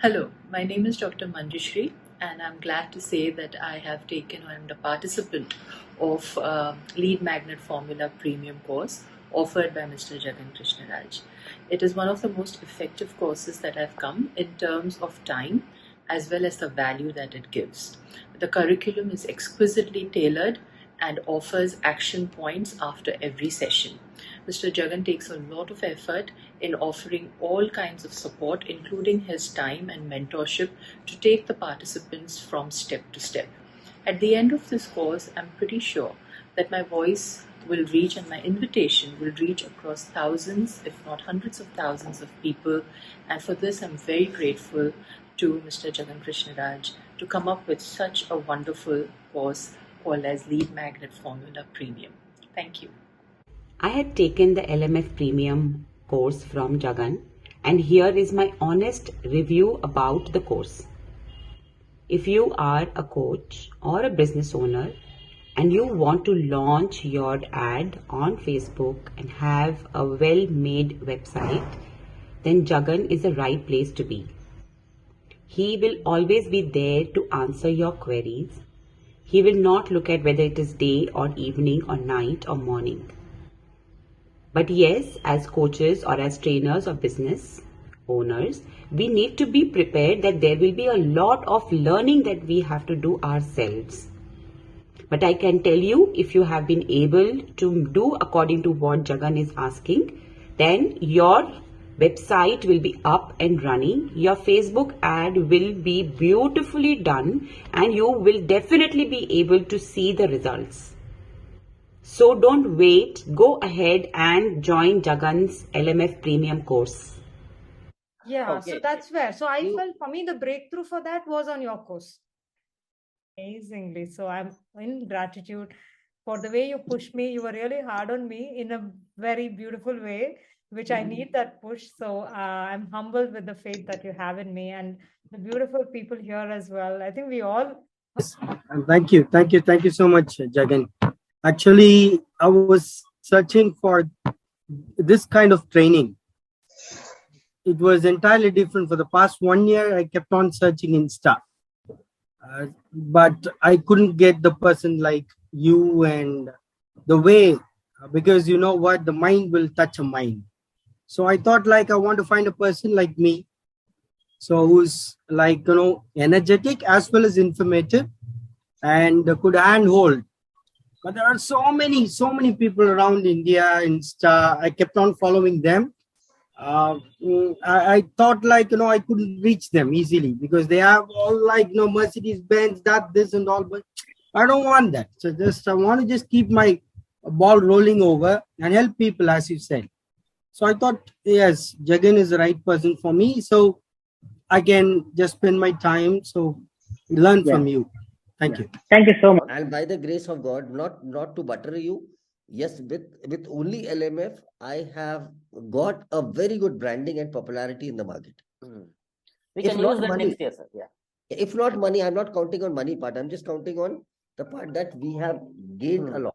Hello, my name is Dr. Manjushri, and I'm glad to say that I have taken or I'm the participant of Lead Magnet Formula Premium course offered by Mr. Jagan Krishnaraj. It is one of the most effective courses that have come in terms of time as well as the value that it gives. The curriculum is exquisitely tailored and offers action points after every session. Mr. Jagan takes a lot of effort in offering all kinds of support, including his time and mentorship, to take the participants from step to step. At the end of this course, I'm pretty sure that my voice will reach and my invitation will reach across thousands, if not hundreds of thousands of people. And for this, I'm very grateful to Mr. Jagan Krishnaraj to come up with such a wonderful course called as Lead Magnet Formula Premium. Thank you. I had taken the LMF Premium course from Jagan, and here is my honest review about the course. If you are a coach or a business owner and you want to launch your ad on Facebook and have a well-made website, then Jagan is the right place to be. He will always be there to answer your queries. He will not look at whether it is day or evening or night or morning. But yes, as coaches or as trainers or business owners, we need to be prepared that there will be a lot of learning that we have to do ourselves. But I can tell you, if you have been able to do according to what Jagan is asking, then your website will be up and running. Your Facebook ad will be beautifully done and you will definitely be able to see the results. So don't wait, go ahead and join Jagan's LMF Premium course. Yeah, so that's where. So I felt for me the breakthrough for that was on your course. Amazingly. So I'm in gratitude for the way you pushed me. You were really hard on me in a very beautiful way, which I need that push. So I'm humbled with the faith that you have in me and the beautiful people here as well. I think we all. Yes. Thank you. Thank you. Thank you so much, Jagan. Actually, I was searching for this kind of training. It was entirely different. For the past 1 year, I kept on searching Insta. But I couldn't get the person like you and the way, because you know what, the mind will touch a mind. So I thought like I want to find a person like me. So who's like, energetic as well as informative and could handhold. But there are so many people around India, Insta. I kept on following them. I thought like, I couldn't reach them easily because they have all like, Mercedes Benz, that, this and all, but I don't want that. So I want to just keep my ball rolling over and help people, as you said. So I thought, yes, Jagan is the right person for me. So I can just spend my time. So learn from you. Thank you. Thank you so much. And by the grace of God, not to butter you, yes, with only LMF, I have got a very good branding and popularity in the market. We can use that next year, sir. Yeah. If not money, I'm not counting on money part. I'm just counting on the part that we have gained a lot.